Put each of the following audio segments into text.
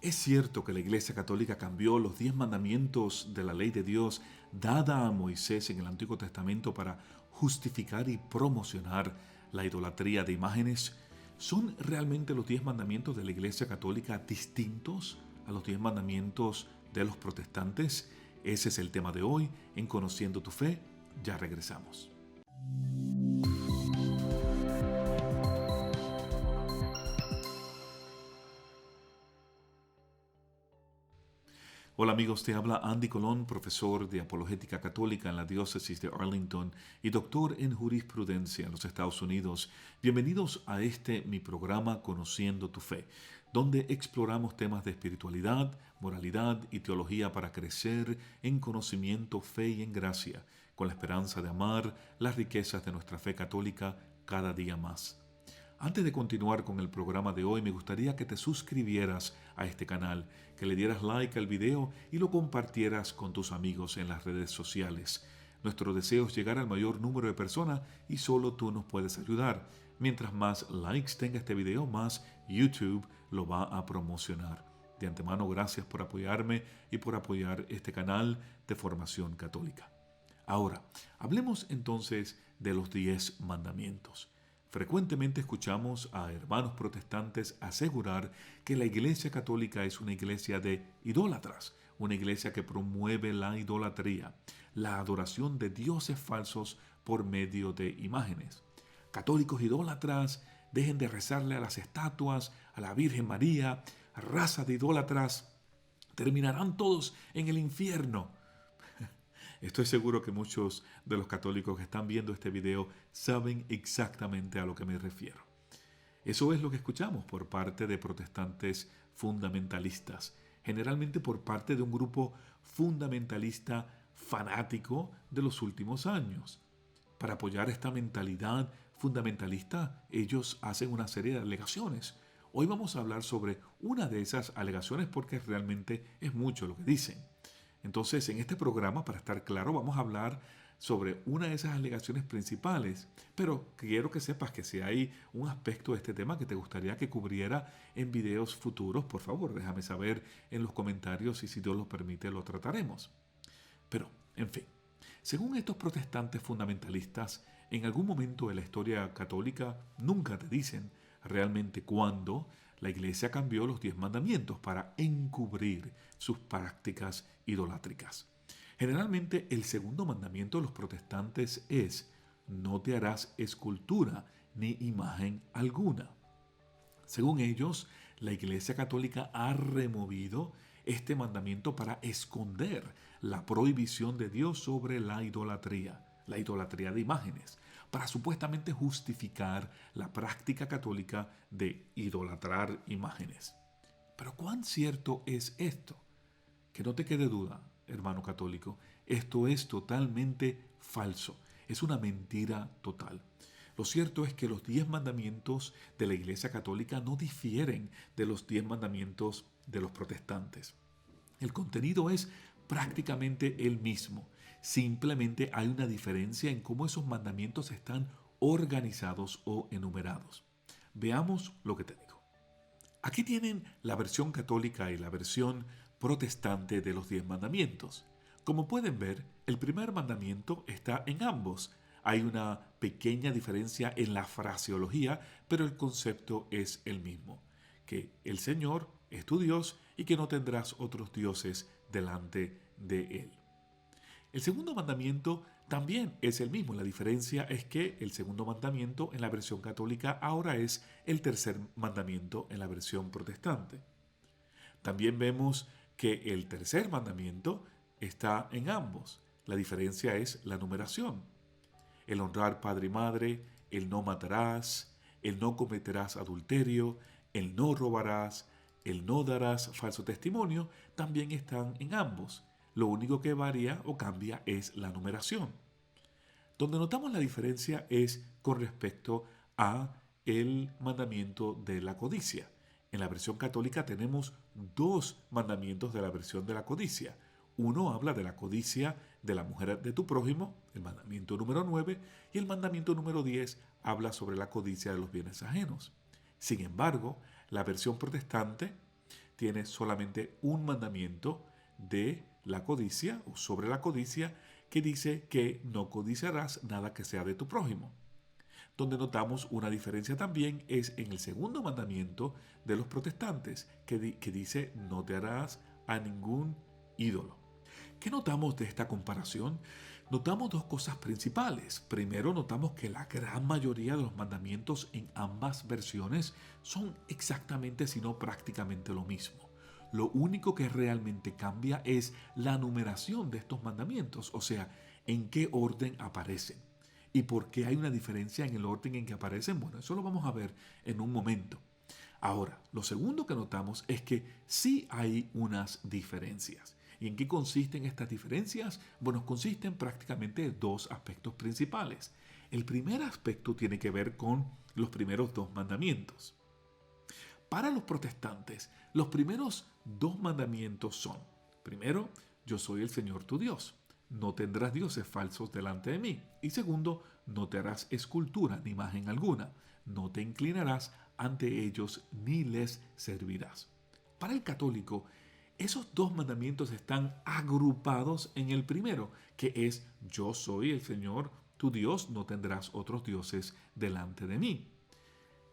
Es cierto que la Iglesia Católica cambió los 10 mandamientos de la ley de Dios dada a Moisés en el Antiguo Testamento para justificar y promocionar la idolatría de imágenes. ¿Son realmente los 10 mandamientos de la Iglesia Católica distintos a los 10 mandamientos de los protestantes? Ese es el tema de hoy en Conociendo tu Fe. Ya regresamos. Hola amigos, te habla Andy Colón, profesor de Apologética Católica en la Diócesis de Arlington y doctor en Jurisprudencia en los Estados Unidos. Bienvenidos a mi programa Conociendo tu Fe, donde exploramos temas de espiritualidad, moralidad y teología para crecer en conocimiento, fe y en gracia, con la esperanza de amar las riquezas de nuestra fe católica cada día más. Antes de continuar con el programa de hoy, me gustaría que te suscribieras a este canal, que le dieras like al video y lo compartieras con tus amigos en las redes sociales. Nuestro deseo es llegar al mayor número de personas y solo tú nos puedes ayudar. Mientras más likes tenga este video, más YouTube lo va a promocionar. De antemano, gracias por apoyarme y por apoyar este canal de formación católica. Ahora, hablemos entonces de los 10 mandamientos. Frecuentemente escuchamos a hermanos protestantes asegurar que la Iglesia Católica es una iglesia de idólatras, una iglesia que promueve la idolatría, la adoración de dioses falsos por medio de imágenes. Católicos idólatras, dejen de rezarle a las estatuas, a la Virgen María, raza de idólatras, terminarán todos en el infierno. Estoy seguro que muchos de los católicos que están viendo este video saben exactamente a lo que me refiero. Eso es lo que escuchamos por parte de protestantes fundamentalistas, generalmente por parte de un grupo fundamentalista fanático de los últimos años. Para apoyar esta mentalidad fundamentalista, ellos hacen una serie de alegaciones. Hoy vamos a hablar sobre una de esas alegaciones porque realmente es mucho lo que dicen. Entonces, en este programa, para estar claro, vamos a hablar sobre una de esas alegaciones principales, pero quiero que sepas que si hay un aspecto de este tema que te gustaría que cubriera en videos futuros, por favor, déjame saber en los comentarios y si Dios lo permite, lo trataremos. Pero, en fin, según estos protestantes fundamentalistas, en algún momento de la historia católica nunca te dicen realmente cuándo la Iglesia cambió los 10 mandamientos para encubrir sus prácticas idolátricas. Generalmente el segundo mandamiento de los protestantes es: no te harás escultura ni imagen alguna. Según ellos, la Iglesia Católica ha removido este mandamiento para esconder la prohibición de Dios sobre la idolatría de imágenes, para supuestamente justificar la práctica católica de idolatrar imágenes. Pero ¿cuán cierto es esto? Que no te quede duda, hermano católico, esto es totalmente falso, es una mentira total. Lo cierto es que los 10 mandamientos de la Iglesia Católica no difieren de los 10 mandamientos de los protestantes. El contenido es prácticamente el mismo. Simplemente hay una diferencia en cómo esos mandamientos están organizados o enumerados. Veamos lo que te digo. Aquí tienen la versión católica y la versión protestante de los 10 mandamientos. Como pueden ver, el primer mandamiento está en ambos. Hay una pequeña diferencia en la fraseología, pero el concepto es el mismo: que el Señor es tu Dios y que no tendrás otros dioses delante de Él. El segundo mandamiento también es el mismo. La diferencia es que el segundo mandamiento en la versión católica ahora es el tercer mandamiento en la versión protestante. También vemos que el tercer mandamiento está en ambos. La diferencia es la numeración. El honrar padre y madre, el no matarás, el no cometerás adulterio, el no robarás, el no darás falso testimonio, también están en ambos. Lo único que varía o cambia es la numeración. Donde notamos la diferencia es con respecto a el mandamiento de la codicia. En la versión católica tenemos 2 mandamientos de la versión de la codicia. Uno habla de la codicia de la mujer de tu prójimo, el mandamiento número 9, y el mandamiento número 10 habla sobre la codicia de los bienes ajenos. Sin embargo, la versión protestante tiene solamente un mandamiento de la codicia o sobre la codicia que dice que no codiciarás nada que sea de tu prójimo. Donde notamos una diferencia también es en el segundo mandamiento de los protestantes, que dice no te harás a ningún ídolo. ¿Qué notamos de esta comparación? Notamos dos cosas principales. Primero, notamos que la gran mayoría de los mandamientos en ambas versiones son exactamente, si no prácticamente lo mismo. Lo único que realmente cambia es la numeración de estos mandamientos, o sea, en qué orden aparecen. ¿Y por qué hay una diferencia en el orden en que aparecen? Bueno, eso lo vamos a ver en un momento. Ahora, lo segundo que notamos es que sí hay unas diferencias. ¿Y en qué consisten estas diferencias? Bueno, consisten prácticamente en dos aspectos principales. El primer aspecto tiene que ver con los primeros dos mandamientos. Para los protestantes, los primeros dos mandamientos son, primero, yo soy el Señor tu Dios. No tendrás dioses falsos delante de mí. Y segundo, no te harás escultura ni imagen alguna. No te inclinarás ante ellos ni les servirás. Para el católico, esos dos mandamientos están agrupados en el primero, que es yo soy el Señor tu Dios, no tendrás otros dioses delante de mí.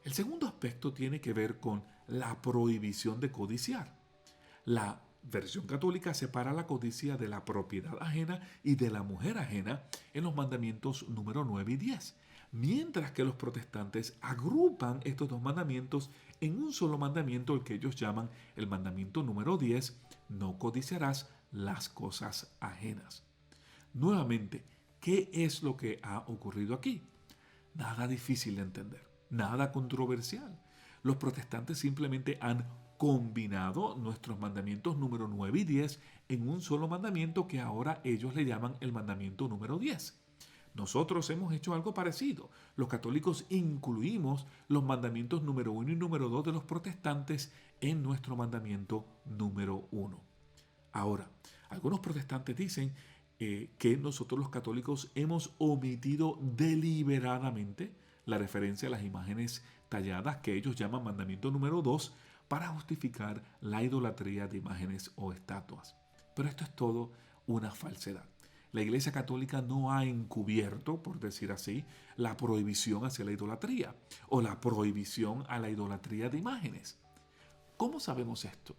El segundo aspecto tiene que ver con la prohibición de codiciar. La versión católica separa la codicia de la propiedad ajena y de la mujer ajena en los mandamientos número 9 y 10, mientras que los protestantes agrupan estos dos mandamientos en un solo mandamiento, el que ellos llaman el mandamiento número 10, no codiciarás las cosas ajenas. Nuevamente, ¿qué es lo que ha ocurrido aquí? Nada difícil de entender, nada controversial. Los protestantes simplemente han combinado nuestros mandamientos número 9 y 10 en un solo mandamiento que ahora ellos le llaman el mandamiento número 10. Nosotros hemos hecho algo parecido. Los católicos incluimos los mandamientos número 1 y número 2 de los protestantes en nuestro mandamiento número 1. Ahora, algunos protestantes dicen que nosotros los católicos hemos omitido deliberadamente la referencia a las imágenes talladas que ellos llaman mandamiento número 2 para justificar la idolatría de imágenes o estatuas. Pero esto es todo una falsedad. La Iglesia Católica no ha encubierto, por decir así, la prohibición hacia la idolatría o la prohibición a la idolatría de imágenes. ¿Cómo sabemos esto?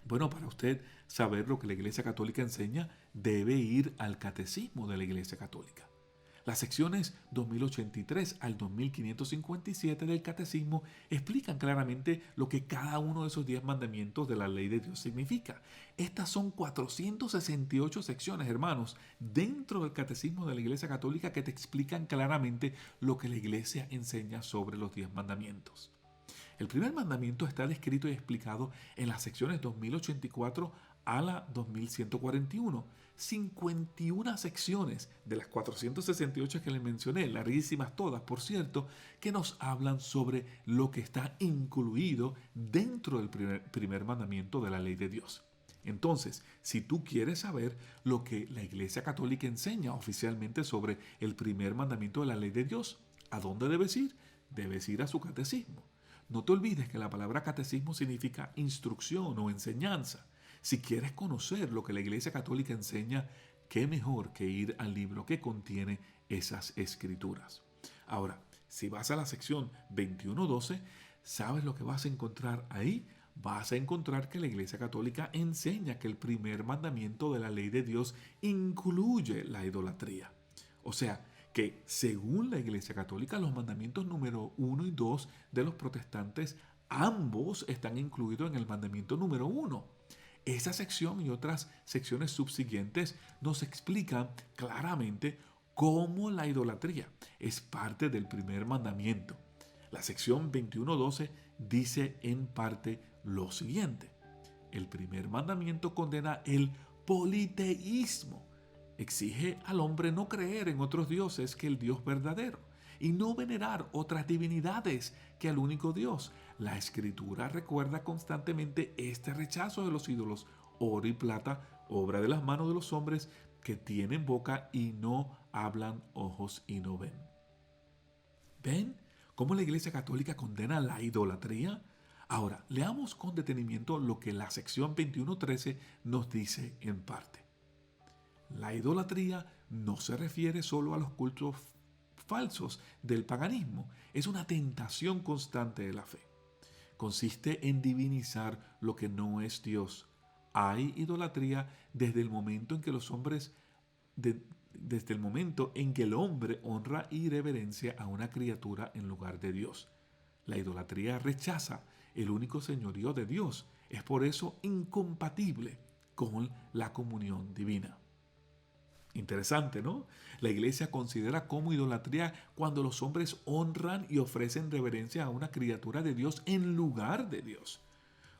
Bueno, para usted saber lo que la Iglesia Católica enseña, debe ir al Catecismo de la Iglesia Católica. Las secciones 2083 al 2557 del Catecismo explican claramente lo que cada uno de esos 10 mandamientos de la ley de Dios significa. Estas son 468 secciones, hermanos, dentro del Catecismo de la Iglesia Católica que te explican claramente lo que la Iglesia enseña sobre los 10 mandamientos. El primer mandamiento está descrito y explicado en las secciones 2084 a la 2141. 51 secciones de las 468 que les mencioné, larguísimas todas, por cierto, que nos hablan sobre lo que está incluido dentro del primer mandamiento de la ley de Dios. Entonces, si tú quieres saber lo que la Iglesia Católica enseña oficialmente sobre el primer mandamiento de la ley de Dios, ¿a dónde debes ir? Debes ir a su catecismo. No te olvides que la palabra catecismo significa instrucción o enseñanza. Si quieres conocer lo que la Iglesia Católica enseña, qué mejor que ir al libro que contiene esas escrituras. Ahora, si vas a la sección 21.12, ¿sabes lo que vas a encontrar ahí? Vas a encontrar que la Iglesia Católica enseña que el primer mandamiento de la ley de Dios incluye la idolatría. O sea, que según la Iglesia Católica, los mandamientos número 1 y 2 de los protestantes, ambos están incluidos en el mandamiento número 1. Esa sección y otras secciones subsiguientes nos explican claramente cómo la idolatría es parte del primer mandamiento. La sección 21.12 dice en parte lo siguiente. El primer mandamiento condena el politeísmo. Exige al hombre no creer en otros dioses que el Dios verdadero y no venerar otras divinidades que al único Dios. La Escritura recuerda constantemente este rechazo de los ídolos, oro y plata, obra de las manos de los hombres que tienen boca y no hablan, ojos y no ven. ¿Ven cómo la Iglesia Católica condena la idolatría? Ahora, leamos con detenimiento lo que la sección 21.13 nos dice en parte. La idolatría no se refiere solo a los cultos falsos del paganismo, es una tentación constante de la fe. Consiste en divinizar lo que no es Dios. Hay idolatría desde el momento en que los hombres, desde el momento en que el hombre honra y reverencia a una criatura en lugar de Dios. La idolatría rechaza el único señorío de Dios. Es por eso incompatible con la comunión divina. Interesante, ¿no? La iglesia considera como idolatría cuando los hombres honran y ofrecen reverencia a una criatura de Dios en lugar de Dios.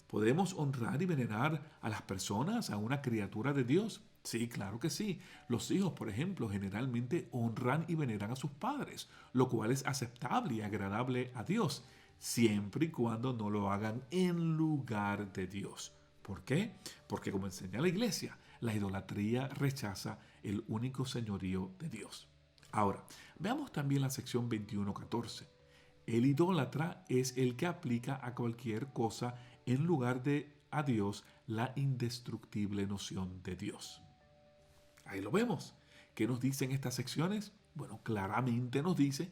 ¿Podemos honrar y venerar a las personas, a una criatura de Dios? Sí, claro que sí. Los hijos, por ejemplo, generalmente honran y veneran a sus padres, lo cual es aceptable y agradable a Dios, siempre y cuando no lo hagan en lugar de Dios. ¿Por qué? Porque como enseña la iglesia, la idolatría rechaza el único señorío de Dios. Ahora, veamos también la sección 21.14. El idólatra es el que aplica a cualquier cosa en lugar de a Dios la indestructible noción de Dios. Ahí lo vemos. ¿Qué nos dicen estas secciones? Bueno, claramente nos dice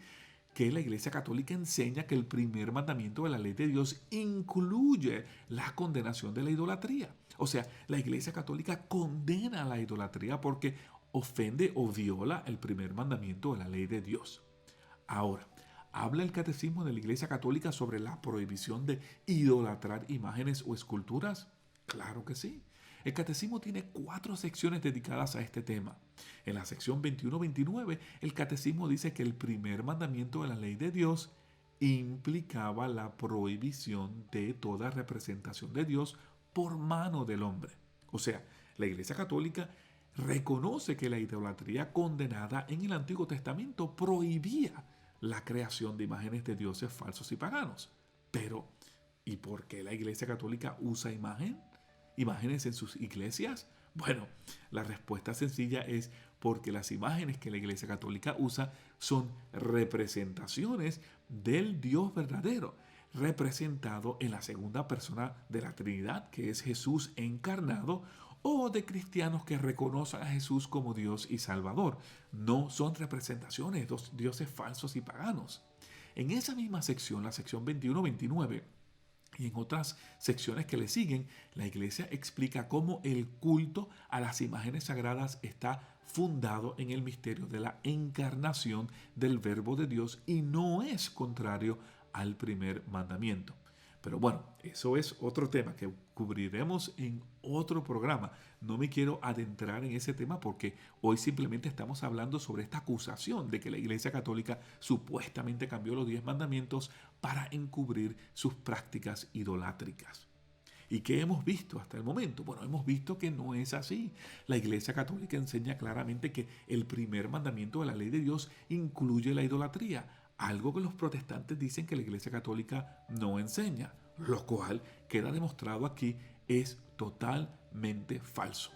que la Iglesia Católica enseña que el primer mandamiento de la ley de Dios incluye la condenación de la idolatría. O sea, la Iglesia Católica condena la idolatría porque ofende o viola el primer mandamiento de la ley de Dios. Ahora, ¿habla el Catecismo de la Iglesia Católica sobre la prohibición de idolatrar imágenes o esculturas? Claro que sí. El Catecismo tiene 4 secciones dedicadas a este tema. En la sección 21-29, el Catecismo dice que el primer mandamiento de la ley de Dios implicaba la prohibición de toda representación de Dios por mano del hombre. O sea, la Iglesia Católica reconoce que la idolatría condenada en el Antiguo Testamento prohibía la creación de imágenes de dioses falsos y paganos. Pero, ¿y por qué la Iglesia Católica usa imágenes en sus iglesias? Bueno, la respuesta sencilla es porque las imágenes que la Iglesia Católica usa son representaciones del Dios verdadero, representado en la segunda persona de la Trinidad, que es Jesús encarnado, o de cristianos que reconocen a Jesús como Dios y Salvador. No son representaciones de dioses falsos y paganos. En esa misma sección, la sección 21-29, y en otras secciones que le siguen, la Iglesia explica cómo el culto a las imágenes sagradas está fundado en el misterio de la encarnación del Verbo de Dios y no es contrario al primer mandamiento. Pero bueno, eso es otro tema que cubriremos en otro programa. No me quiero adentrar en ese tema porque hoy simplemente estamos hablando sobre esta acusación de que la Iglesia Católica supuestamente cambió los 10 mandamientos para encubrir sus prácticas idolátricas. ¿Y qué hemos visto hasta el momento? Bueno, hemos visto que no es así. La Iglesia Católica enseña claramente que el primer mandamiento de la ley de Dios incluye la idolatría, algo que los protestantes dicen que la Iglesia Católica no enseña, lo cual queda demostrado aquí es totalmente falso.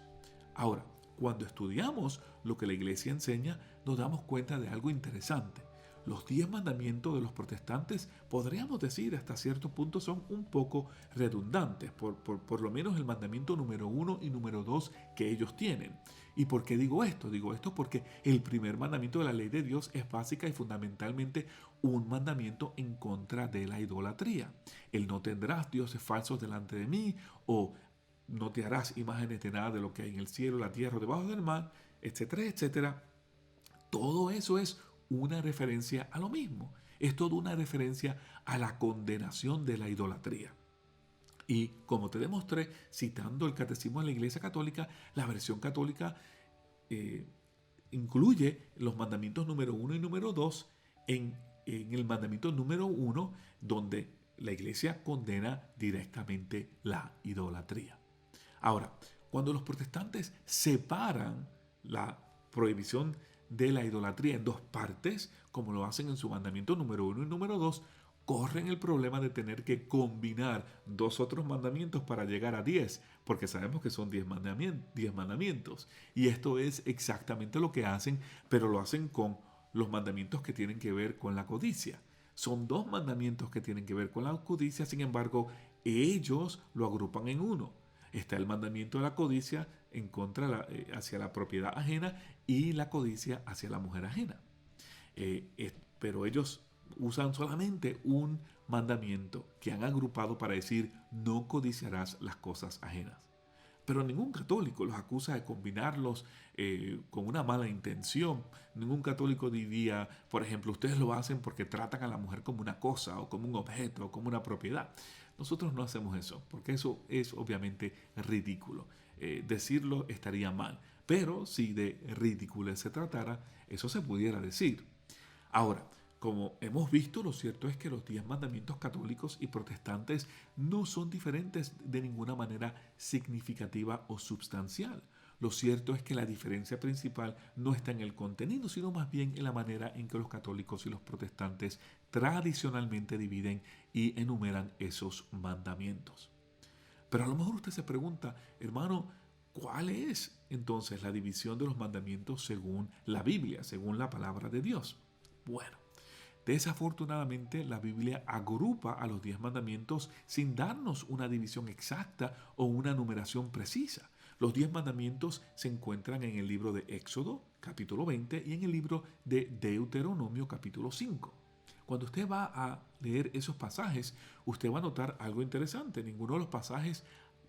Ahora, cuando estudiamos lo que la Iglesia enseña, nos damos cuenta de algo interesante. Los 10 mandamientos de los protestantes, podríamos decir hasta cierto punto, son un poco redundantes, por lo menos el mandamiento número 1 y número 2 que ellos tienen. ¿Y por qué digo esto? Digo esto porque el primer mandamiento de la ley de Dios es básica y fundamentalmente un mandamiento en contra de la idolatría. El no tendrás dioses falsos delante de mí, o no te harás imágenes de nada de lo que hay en el cielo, la tierra o debajo del mar, etcétera, etcétera. Todo eso es una referencia a lo mismo. Es toda una referencia a la condenación de la idolatría. Y como te demostré, citando el Catecismo de la Iglesia Católica, la versión católica incluye los mandamientos número 1 y número 2 en el mandamiento número 1, donde la Iglesia condena directamente la idolatría. Ahora, cuando los protestantes separan la prohibición de la idolatría en 2 partes, como lo hacen en su mandamiento número 1 y número 2, corren el problema de tener que combinar 2 otros mandamientos para llegar a 10, porque sabemos que son 10 mandamientos. Y esto es exactamente lo que hacen, pero lo hacen con los mandamientos que tienen que ver con la codicia. Son 2 mandamientos que tienen que ver con la codicia, sin embargo, ellos lo agrupan en uno. Está el mandamiento de la codicia hacia la propiedad ajena y la codicia hacia la mujer ajena. Pero ellos usan solamente un mandamiento que han agrupado para decir no codiciarás las cosas ajenas. Pero ningún católico los acusa de combinarlos con una mala intención. Ningún católico diría, por ejemplo, ustedes lo hacen porque tratan a la mujer como una cosa o como un objeto o como una propiedad. Nosotros no hacemos eso, porque eso es obviamente ridículo. Decirlo estaría mal. Pero si de ridículo se tratara, eso se pudiera decir. Ahora, como hemos visto, lo cierto es que los 10 mandamientos católicos y protestantes no son diferentes de ninguna manera significativa o substancial. Lo cierto es que la diferencia principal no está en el contenido, sino más bien en la manera en que los católicos y los protestantes tradicionalmente dividen y enumeran esos mandamientos. Pero a lo mejor usted se pregunta, hermano, ¿cuál es entonces la división de los mandamientos según la Biblia, según la palabra de Dios? Bueno, desafortunadamente la Biblia agrupa a los 10 mandamientos sin darnos una división exacta o una numeración precisa. Los 10 mandamientos se encuentran en el libro de Éxodo, capítulo 20, y en el libro de Deuteronomio, capítulo 5. Cuando usted va a leer esos pasajes, usted va a notar algo interesante. Ninguno de los pasajes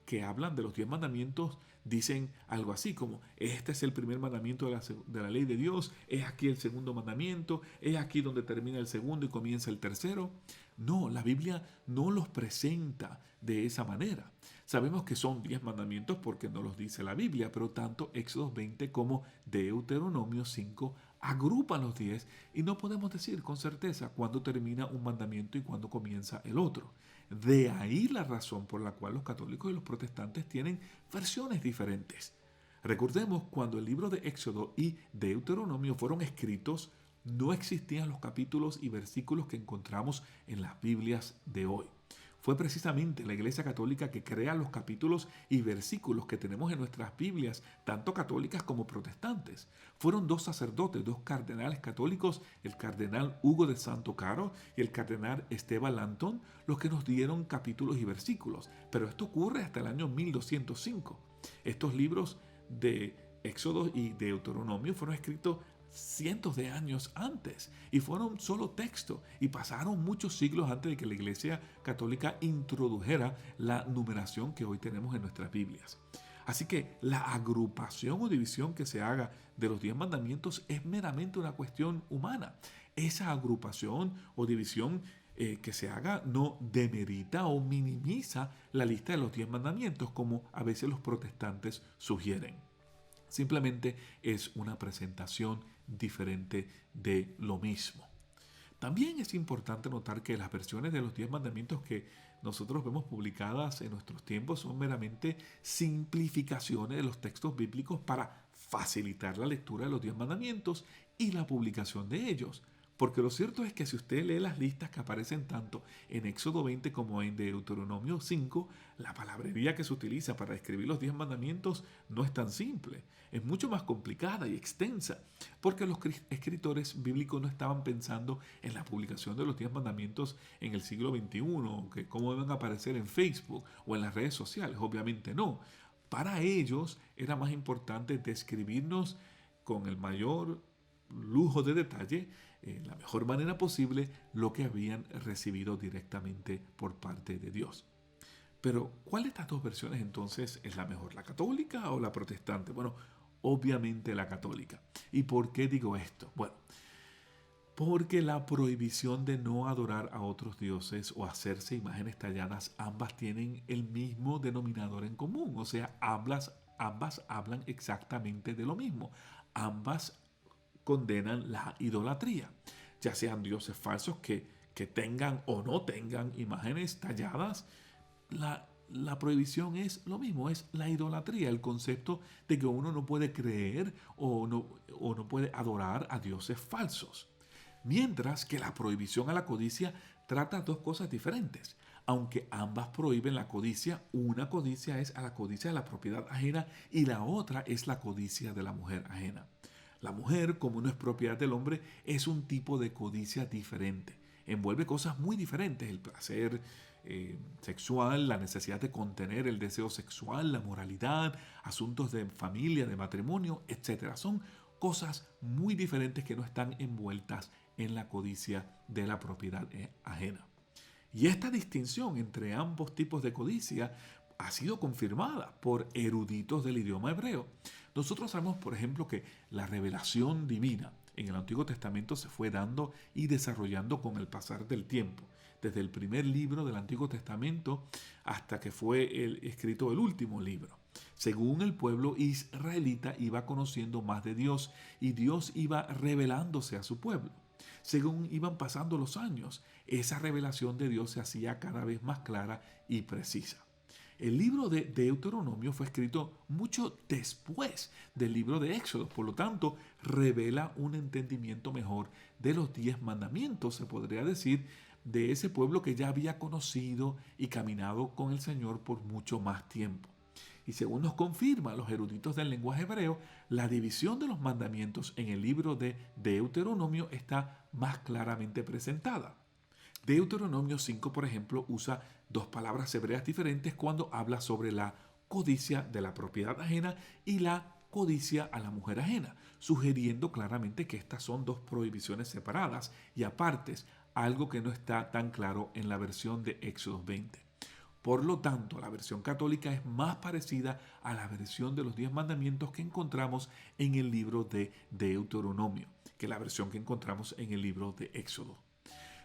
que hablan de los 10 mandamientos dicen algo así como este es el primer mandamiento de la ley de Dios, es aquí el segundo mandamiento, es aquí donde termina el segundo y comienza el tercero. No, la Biblia no los presenta de esa manera. Sabemos que son 10 mandamientos porque no los dice la Biblia, pero tanto Éxodo 20 como Deuteronomio 5 agrupan los 10 y no podemos decir con certeza cuándo termina un mandamiento y cuándo comienza el otro. De ahí la razón por la cual los católicos y los protestantes tienen versiones diferentes. Recordemos, cuando el libro de Éxodo y Deuteronomio fueron escritos, no existían los capítulos y versículos que encontramos en las Biblias de hoy. Fue precisamente la Iglesia Católica que crea los capítulos y versículos que tenemos en nuestras Biblias, tanto católicas como protestantes. Fueron 2 sacerdotes, 2 cardenales católicos, el cardenal Hugo de Santo Caro y el cardenal Esteban Lantón, los que nos dieron capítulos y versículos. Pero esto ocurre hasta el año 1205. Estos libros de Éxodo y Deuteronomio fueron escritos cientos de años antes y fueron solo texto y pasaron muchos siglos antes de que la Iglesia Católica introdujera la numeración que hoy tenemos en nuestras Biblias. Así que la agrupación o división que se haga de los 10 mandamientos es meramente una cuestión humana. Esa agrupación o división que se haga no demerita o minimiza la lista de los 10 mandamientos como a veces los protestantes sugieren. Simplemente es una presentación diferente de lo mismo. También es importante notar que las versiones de los 10 mandamientos que nosotros vemos publicadas en nuestros tiempos son meramente simplificaciones de los textos bíblicos para facilitar la lectura de los 10 mandamientos y la publicación de ellos. Porque lo cierto es que si usted lee las listas que aparecen tanto en Éxodo 20 como en Deuteronomio 5, la palabrería que se utiliza para escribir los 10 mandamientos no es tan simple. Es mucho más complicada y extensa, porque los escritores bíblicos no estaban pensando en la publicación de los 10 mandamientos en el siglo XXI, que cómo deben aparecer en Facebook o en las redes sociales. Obviamente no. Para ellos era más importante describirnos con el mayor lujo de detalle, la mejor manera posible, lo que habían recibido directamente por parte de Dios. Pero, ¿cuál de estas dos versiones entonces es la mejor? ¿La católica o la protestante? Bueno, obviamente la católica. ¿Y por qué digo esto? Bueno, porque la prohibición de no adorar a otros dioses o hacerse imágenes talladas, ambas tienen el mismo denominador en común. O sea, ambas hablan exactamente de lo mismo. Ambas condenan la idolatría, ya sean dioses falsos que tengan o no tengan imágenes talladas. La prohibición es lo mismo, es la idolatría, el concepto de que uno no puede creer o no puede adorar a dioses falsos. Mientras que la prohibición a la codicia trata dos cosas diferentes. Aunque ambas prohíben la codicia, una codicia es a la codicia de la propiedad ajena y la otra es la codicia de la mujer ajena. La mujer, como no es propiedad del hombre, es un tipo de codicia diferente. Envuelve cosas muy diferentes, el placer sexual, la necesidad de contener el deseo sexual, la moralidad, asuntos de familia, de matrimonio, etc. Son cosas muy diferentes que no están envueltas en la codicia de la propiedad ajena. Y esta distinción entre ambos tipos de codicia ha sido confirmada por eruditos del idioma hebreo. Nosotros sabemos, por ejemplo, que la revelación divina en el Antiguo Testamento se fue dando y desarrollando con el pasar del tiempo, desde el primer libro del Antiguo Testamento hasta que fue escrito el último libro. Según el pueblo israelita iba conociendo más de Dios y Dios iba revelándose a su pueblo. Según iban pasando los años, esa revelación de Dios se hacía cada vez más clara y precisa. El libro de Deuteronomio fue escrito mucho después del libro de Éxodo, por lo tanto, revela un entendimiento mejor de los 10 mandamientos, se podría decir, de ese pueblo que ya había conocido y caminado con el Señor por mucho más tiempo. Y según nos confirman los eruditos del lenguaje hebreo, la división de los mandamientos en el libro de Deuteronomio está más claramente presentada. Deuteronomio 5, por ejemplo, usa dos palabras hebreas diferentes cuando habla sobre la codicia de la propiedad ajena y la codicia a la mujer ajena, sugiriendo claramente que estas son dos prohibiciones separadas y apartes, algo que no está tan claro en la versión de Éxodo 20. Por lo tanto, la versión católica es más parecida a la versión de los 10 mandamientos que encontramos en el libro de Deuteronomio, que la versión que encontramos en el libro de Éxodo.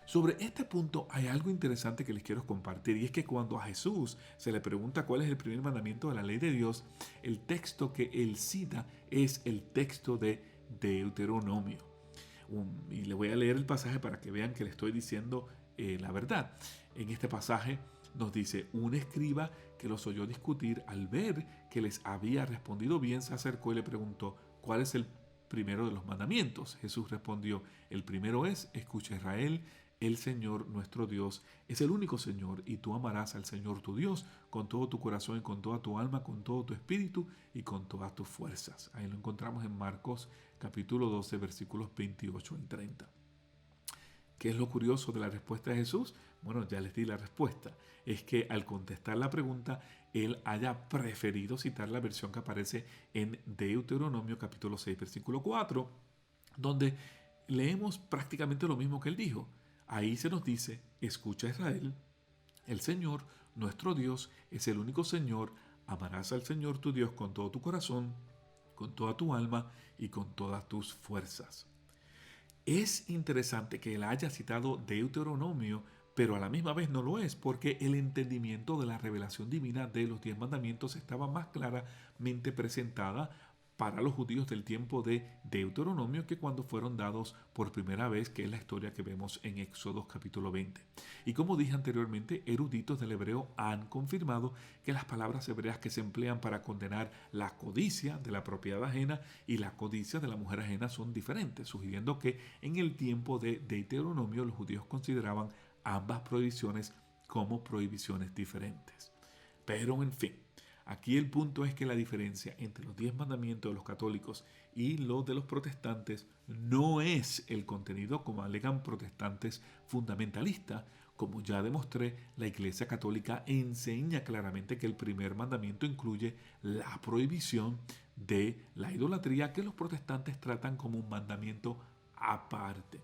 Sobre este punto hay algo interesante que les quiero compartir, y es que cuando a Jesús se le pregunta cuál es el primer mandamiento de la ley de Dios, el texto que él cita es el texto de Deuteronomio. Y le voy a leer el pasaje para que vean que le estoy diciendo la verdad. En este pasaje nos dice: un escriba que los oyó discutir, al ver que les había respondido bien, se acercó y le preguntó: ¿cuál es el primero de los mandamientos? Jesús respondió: el primero es: escucha Israel, el Señor nuestro Dios es el único Señor, y tú amarás al Señor tu Dios con todo tu corazón y con toda tu alma, con todo tu espíritu y con todas tus fuerzas. Ahí lo encontramos en Marcos capítulo 12, versículos 28 al 30. ¿Qué es lo curioso de la respuesta de Jesús? Bueno, ya les di la respuesta. Es que al contestar la pregunta, él haya preferido citar la versión que aparece en Deuteronomio capítulo 6, versículo 4, donde leemos prácticamente lo mismo que él dijo. Ahí se nos dice: escucha Israel, el Señor, nuestro Dios, es el único Señor, amarás al Señor tu Dios con todo tu corazón, con toda tu alma y con todas tus fuerzas. Es interesante que él haya citado Deuteronomio, pero a la misma vez no lo es, porque el entendimiento de la revelación divina de los 10 mandamientos estaba más claramente presentada para los judíos del tiempo de Deuteronomio que cuando fueron dados por primera vez, que es la historia que vemos en Éxodo capítulo 20. Y como dije anteriormente, eruditos del hebreo han confirmado que las palabras hebreas que se emplean para condenar la codicia de la propiedad ajena y la codicia de la mujer ajena son diferentes, sugiriendo que en el tiempo de Deuteronomio los judíos consideraban ambas prohibiciones como prohibiciones diferentes. Pero en fin, aquí el punto es que la diferencia entre los 10 mandamientos de los católicos y los de los protestantes no es el contenido como alegan protestantes fundamentalistas. Como ya demostré, la Iglesia Católica enseña claramente que el primer mandamiento incluye la prohibición de la idolatría, que los protestantes tratan como un mandamiento aparte.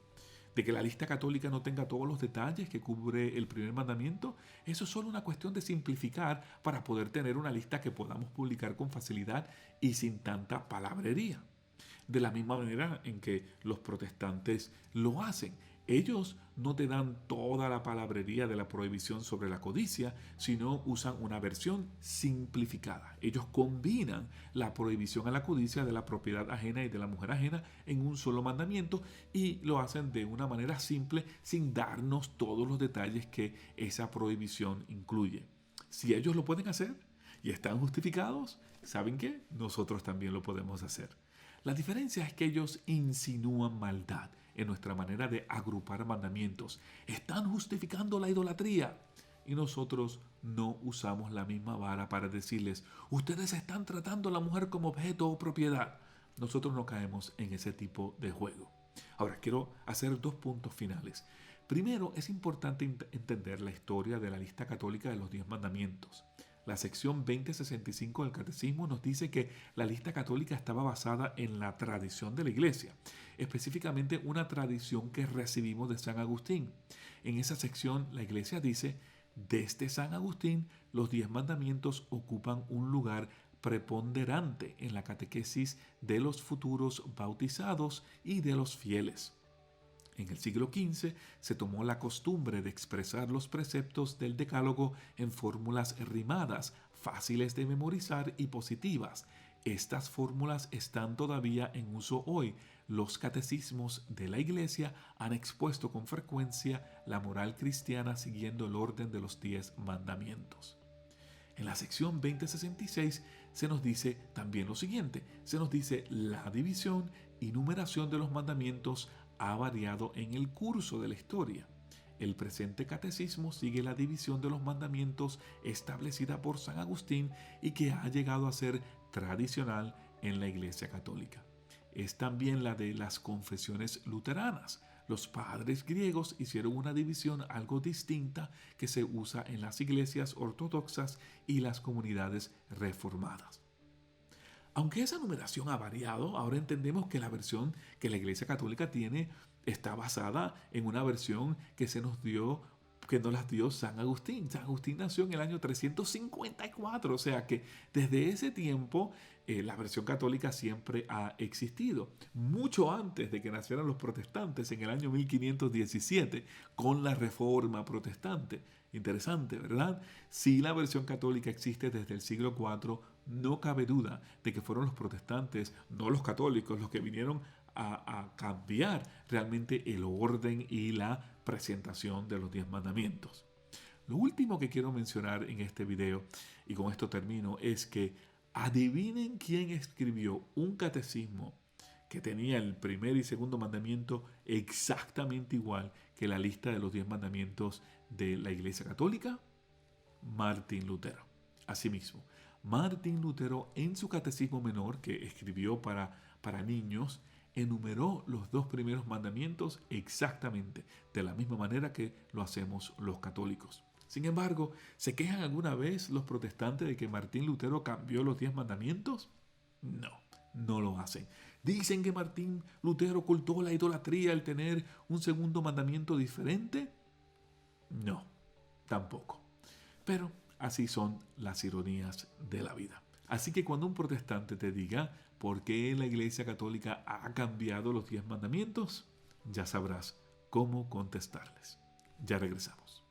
De que la lista católica no tenga todos los detalles que cubre el primer mandamiento, eso es solo una cuestión de simplificar para poder tener una lista que podamos publicar con facilidad y sin tanta palabrería. De la misma manera en que los protestantes lo hacen. Ellos no te dan toda la palabrería de la prohibición sobre la codicia, sino usan una versión simplificada. Ellos combinan la prohibición a la codicia de la propiedad ajena y de la mujer ajena en un solo mandamiento, y lo hacen de una manera simple sin darnos todos los detalles que esa prohibición incluye. Si ellos lo pueden hacer y están justificados, ¿saben qué? Nosotros también lo podemos hacer. La diferencia es que ellos insinúan maldad en nuestra manera de agrupar mandamientos. Están justificando la idolatría. Y nosotros no usamos la misma vara para decirles: ustedes están tratando a la mujer como objeto o propiedad. Nosotros no caemos en ese tipo de juego. Ahora, quiero hacer 2 puntos finales. Primero, es importante entender la historia de la lista católica de los 10 mandamientos. La sección 2065 del Catecismo nos dice que la lista católica estaba basada en la tradición de la Iglesia, específicamente una tradición que recibimos de San Agustín. En esa sección la Iglesia dice: desde San Agustín, los 10 mandamientos ocupan un lugar preponderante en la catequesis de los futuros bautizados y de los fieles. En el siglo XV se tomó la costumbre de expresar los preceptos del Decálogo en fórmulas rimadas, fáciles de memorizar y positivas. Estas fórmulas están todavía en uso hoy. Los catecismos de la Iglesia han expuesto con frecuencia la moral cristiana siguiendo el orden de los 10 mandamientos. En la sección 2066 se nos dice también lo siguiente. Se nos dice: la división y numeración de los mandamientos ha variado en el curso de la historia. El presente catecismo sigue la división de los mandamientos establecida por San Agustín y que ha llegado a ser tradicional en la Iglesia Católica. Es también la de las confesiones luteranas. Los padres griegos hicieron una división algo distinta que se usa en las iglesias ortodoxas y las comunidades reformadas. Aunque esa numeración ha variado, ahora entendemos que la versión que la Iglesia Católica tiene está basada en una versión que nos las dio San Agustín. San Agustín nació en el año 354, o sea que desde ese tiempo la versión católica siempre ha existido. Mucho antes de que nacieran los protestantes, en el año 1517, con la Reforma Protestante. Interesante, ¿verdad? Si la versión católica existe desde el siglo IV, no cabe duda de que fueron los protestantes, no los católicos, los que vinieron a cambiar realmente el orden y la presentación de los 10 mandamientos. Lo último que quiero mencionar en este video, y con esto termino, es que adivinen quién escribió un catecismo que tenía el primer y segundo mandamiento exactamente igual que la lista de los 10 mandamientos de la Iglesia Católica. Martín Lutero. Asimismo, Martín Lutero, en su catecismo menor que escribió para niños, enumeró los 2 primeros mandamientos exactamente de la misma manera que lo hacemos los católicos. Sin embargo, ¿se quejan alguna vez los protestantes de que Martín Lutero cambió los 10 mandamientos? No lo hacen. ¿Dicen que Martín Lutero ocultó la idolatría al tener un segundo mandamiento diferente? No, tampoco. Pero así son las ironías de la vida. Así que cuando un protestante te diga por qué la Iglesia Católica ha cambiado los 10 mandamientos, ya sabrás cómo contestarles. Ya regresamos.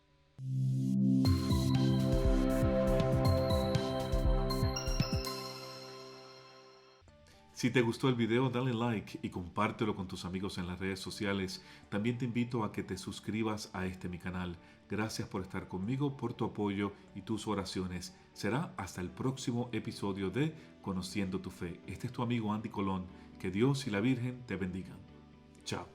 Si te gustó el video, dale like y compártelo con tus amigos en las redes sociales. También te invito a que te suscribas a mi canal. Gracias por estar conmigo, por tu apoyo y tus oraciones. Será hasta el próximo episodio de Conociendo tu Fe. Este es tu amigo Andy Colón. Que Dios y la Virgen te bendigan. Chao.